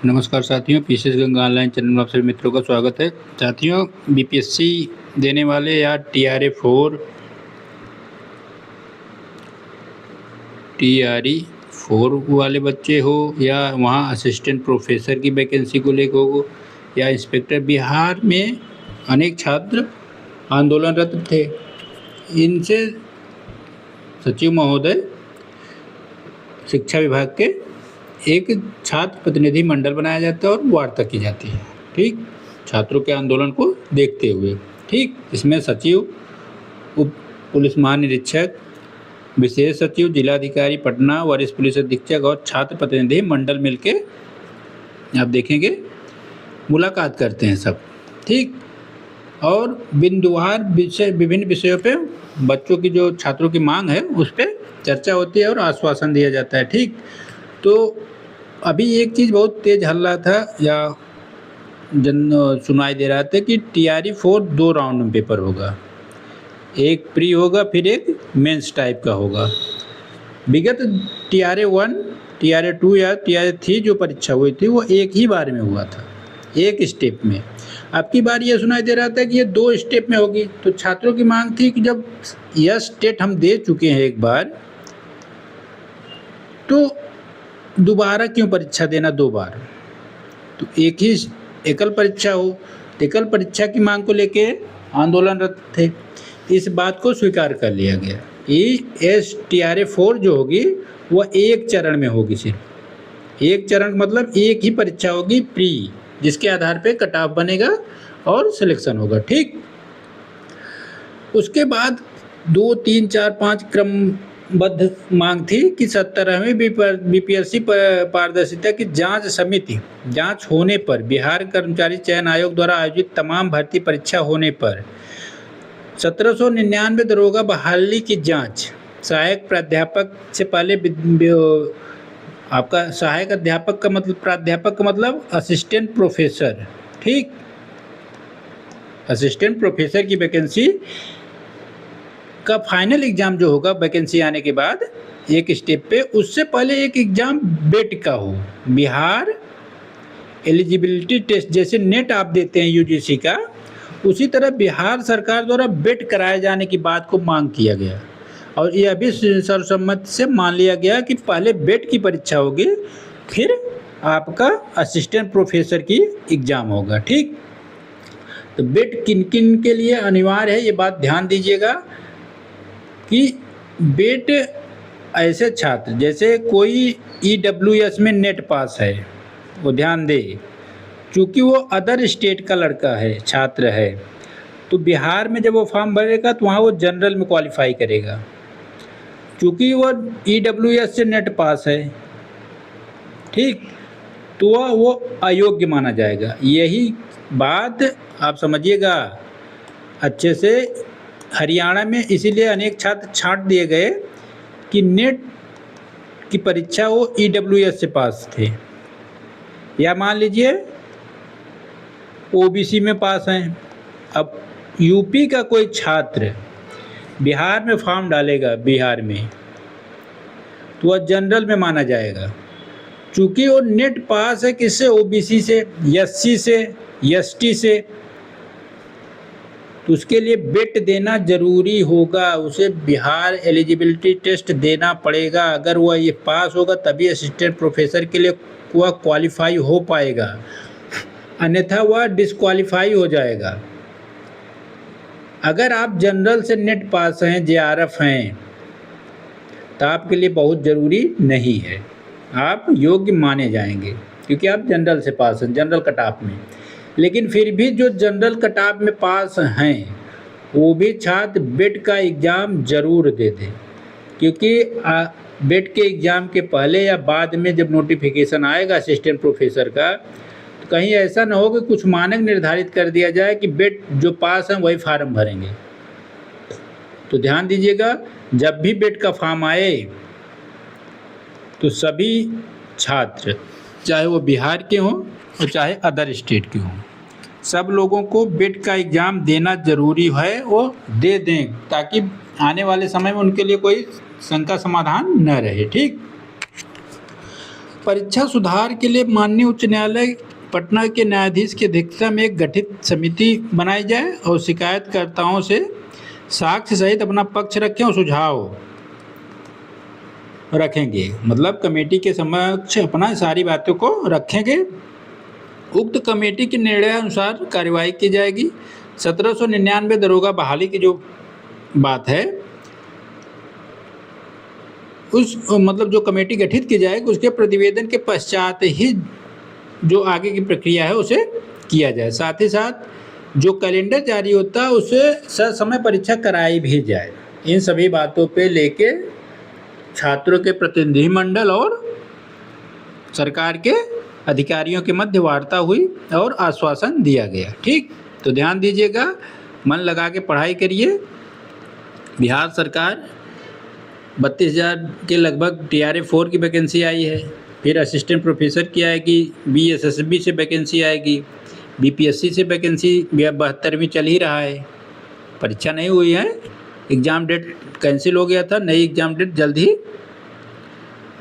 नमस्कार साथियों, PCS Ganga online channel में आप सभी मित्रों का स्वागत है। साथियों, बीपीएससी देने वाले या टीआरई 4 वाले बच्चे हो या वहाँ असिस्टेंट प्रोफेसर की वैकेंसी को लेकर हो या इंस्पेक्टर, बिहार में अनेक छात्र आंदोलनरत थे। इनसे सचिव महोदय शिक्षा विभाग के एक छात्र प्रतिनिधि मंडल बनाया जाता है और वार्ता की जाती है, ठीक, छात्रों के आंदोलन को देखते हुए, ठीक। इसमें सचिव, उप पुलिस महानिरीक्षक, विशेष सचिव, जिलाधिकारी पटना, वरिष्ठ पुलिस अधीक्षक और छात्र प्रतिनिधि मंडल मिलके आप देखेंगे मुलाकात करते हैं सब, ठीक। और बिंदुवार विभिन्न विषयों पे बच्चों की जो छात्रों की मांग है उस पर चर्चा होती है और आश्वासन दिया जाता है, ठीक। तो अभी एक चीज़ बहुत तेज हल्ला था या सुनाई दे रहा था कि टीआरई 4 2 राउंड में पेपर होगा, एक प्री होगा फिर एक मेंस टाइप का होगा। विगत टीआरई 1, टीआरई 2 या टीआरई 3 जो परीक्षा हुई थी वो एक ही बार में हुआ था, एक स्टेप में। अब की बार ये सुनाई दे रहा था कि ये 2 स्टेप में होगी। तो छात्रों की मांग थी कि जब यह स्टेट हम दे चुके हैं एक बार, तो दोबारा क्यों परीक्षा देना 2 बार, तो एक ही एकल परीक्षा हो। एकल परीक्षा की मांग को लेके आंदोलनरत थे। इस बात को स्वीकार कर लिया गया कि टीआरई 4 जो होगी वह एक चरण में होगी, सिर्फ एक चरण, मतलब एक ही परीक्षा होगी प्री, जिसके आधार पे कट ऑफ बनेगा और सिलेक्शन होगा, ठीक। उसके बाद 2, 3, 4, 5 क्रमबद्ध मांग थी कि 17वीं बीपीएससी पारदर्शिता की जांच समिति जांच होने पर, बिहार कर्मचारी चयन आयोग द्वारा आयोजित तमाम भर्ती परीक्षा होने पर 1799 दरोगा बहाली की जांच, सहायक प्राध्यापक से पहले आपका सहायक अध्यापक का मतलब, प्राध्यापक का मतलब असिस्टेंट प्रोफेसर, ठीक। असिस्टेंट प्रोफेसर की वैकेंसी का फाइनल एग्जाम जो होगा वैकेंसी आने के बाद एक स्टेप पे, उससे पहले एक एग्जाम बेट का हो, बिहार एलिजिबिलिटी टेस्ट, जैसे नेट आप देते हैं यूजीसी का, उसी तरह बिहार सरकार द्वारा बेट कराए जाने की बात को मांग किया गया। और यह भी सर्वसम्मति से मान लिया गया कि पहले बेट की परीक्षा होगी, फिर आपका असिस्टेंट प्रोफेसर की एग्ज़ाम होगा, ठीक। तो बेट किन किन के लिए अनिवार्य है, ये बात ध्यान दीजिएगा कि बेट ऐसे छात्र, जैसे कोई ईडब्ल्यूएस में नेट पास है, वो ध्यान दे, चूँकि वो अदर स्टेट का लड़का है, छात्र है, तो बिहार में जब वो फॉर्म भरेगा तो वहाँ वो जनरल में क्वालिफाई करेगा। चूँकि वो ईडब्ल्यूएस से नेट पास है, ठीक, तो वो अयोग्य माना जाएगा। यही बात आप समझिएगा अच्छे से। हरियाणा में इसीलिए अनेक छात्र छांट दिए गए कि नेट की परीक्षा वो ईडब्ल्यूएस से पास थे, या मान लीजिए ओबीसी में पास हैं। अब यूपी का कोई छात्र बिहार में फॉर्म डालेगा, बिहार में, तो वह जनरल में माना जाएगा, चूँकि वो नेट पास है किससे, ओबीसी से, एससी से, एसटी से, तो उसके लिए बेट देना जरूरी होगा, उसे बिहार एलिजिबिलिटी टेस्ट देना पड़ेगा। अगर वह ये पास होगा तभी असिस्टेंट प्रोफेसर के लिए वह क्वालिफाई हो पाएगा, अन्यथा वह डिस्क्वालीफाई हो जाएगा। अगर आप जनरल से नेट पास हैं, जेआरएफ हैं, तो आपके लिए बहुत ज़रूरी नहीं है, आप योग्य माने जाएंगे क्योंकि आप जनरल से पास हैं, जनरल कट ऑफ में। लेकिन फिर भी जो जनरल कट ऑफ में पास हैं वो भी छात्र बेट का एग्ज़ाम ज़रूर दे दें, क्योंकि बेट के एग्ज़ाम के पहले या बाद में जब नोटिफिकेशन आएगा असिस्टेंट प्रोफेसर का, तो कहीं ऐसा ना हो कि कुछ मानक निर्धारित कर दिया जाए कि बेट जो पास हैं वही फार्म भरेंगे। तो ध्यान दीजिएगा, जब भी बेट का फॉर्म आए तो सभी छात्र, चाहे वो बिहार के हों और चाहे अदर स्टेट के हों, सब लोगों को बेट का एग्ज़ाम देना ज़रूरी है, वो दे दें, ताकि आने वाले समय में उनके लिए कोई शंका समाधान न रहे, ठीक। परीक्षा सुधार के लिए माननीय उच्च न्यायालय पटना के न्यायाधीश की अध्यक्षता में एक गठित समिति बनाई जाए और शिकायतकर्ताओं से साक्ष्य सहित अपना पक्ष रखें और सुझाव रखेंगे। मतलब कमेटी के समक्ष अपना सारी बातों को रखेंगे। उक्त कमेटी के निर्णय अनुसार कार्रवाई की जाएगी। 1799 दरोगा बहाली की जो बात है, उस मतलब जो कमेटी गठित की जाएगी उसके प्रतिवेदन के पश्चात ही जो आगे की प्रक्रिया है उसे किया जाए। साथ ही साथ जो कैलेंडर जारी होता है उसे ससमय परीक्षा कराई भी जाए। इन सभी बातों पे लेके छात्रों के प्रतिनिधि मंडल और सरकार के अधिकारियों के मध्य वार्ता हुई और आश्वासन दिया गया। ठीक, तो ध्यान दीजिएगा, मन लगा के पढ़ाई करिए। बिहार सरकार 32,000 के लगभग TRA-4 की वैकेंसी आई है। फिर असिस्टेंट प्रोफेसर की आएगी, BSSB से वैकेंसी आएगी, BPSC से वैकेंसी 72वीं चल ही रहा है। परीक्षा नहीं हुई है, एग्ज़ाम डेट कैंसिल हो गया था, नई एग्ज़ाम डेट जल्द ही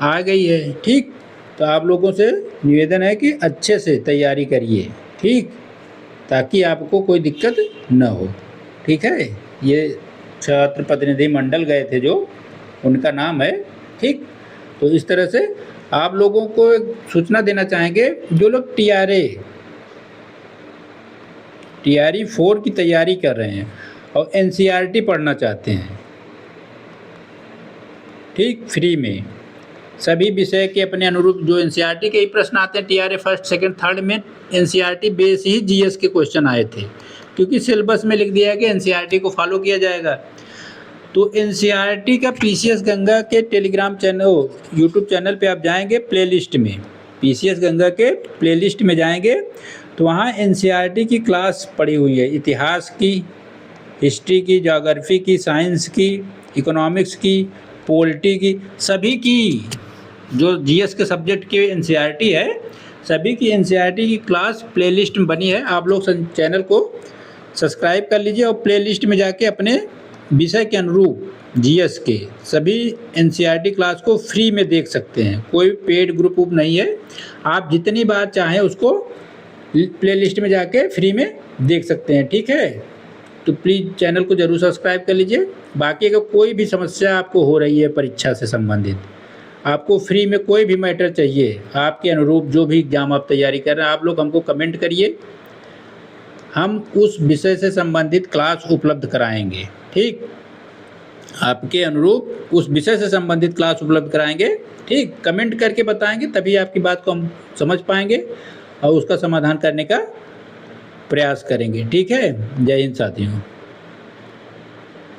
आ गई है। ठीक, तो आप लोगों से निवेदन है कि अच्छे से तैयारी करिए, ठीक, ताकि आपको कोई दिक्कत न हो। ठीक है, ये छात्र प्रतिनिधि मंडल गए थे जो, उनका नाम है। ठीक, तो इस तरह से आप लोगों को एक सूचना देना चाहेंगे, जो लोग TRA-4 की तैयारी कर रहे हैं और NCERT पढ़ना चाहते हैं, ठीक, फ्री में सभी विषय के अपने अनुरूप जो NCERT के ही प्रश्न आते हैं, TRA 1st, 2nd, 3rd में NCERT बेस ही GS के क्वेश्चन आए थे, क्योंकि सिलेबस में लिख दिया है कि NCERT को फॉलो किया जाएगा। तो NCERT का PCS गंगा के टेलीग्राम चैनल, यूट्यूब चैनल पे आप जाएंगे, प्लेलिस्ट में PCS गंगा के प्लेलिस्ट में जाएंगे तो वहाँ NCERT की क्लास पड़ी हुई है। इतिहास की, हिस्ट्री की, ज्योग्राफी की, साइंस की, इकोनॉमिक्स की, पॉलिटी की, सभी की जो GS के सब्जेक्ट की NCERT है, सभी की NCERT की क्लास प्लेलिस्ट में बनी है। आप लोग चैनल को सब्सक्राइब कर लीजिए और प्लेलिस्ट में जाके अपने विषय के अनुरूप GS के सभी NCERT क्लास को फ्री में देख सकते हैं। कोई पेड ग्रुप नहीं है, आप जितनी बार चाहें उसको प्लेलिस्ट में जाके फ्री में देख सकते हैं। ठीक है, तो प्लीज़ चैनल को ज़रूर सब्सक्राइब कर लीजिए। बाकी अगर कोई भी समस्या आपको हो रही है परीक्षा से संबंधित, आपको फ्री में कोई भी मैटर चाहिए, आपके अनुरूप जो भी एग्ज़ाम आप तैयारी कर रहे हैं, आप लोग हमको कमेंट करिए, हम उस विषय से संबंधित क्लास उपलब्ध कराएंगे। ठीक, आपके अनुरूप उस विषय से संबंधित क्लास उपलब्ध कराएंगे। ठीक, कमेंट करके बताएंगे, तभी आपकी बात को हम समझ पाएंगे और उसका समाधान करने का प्रयास करेंगे। ठीक है, जय हिंद साथियों।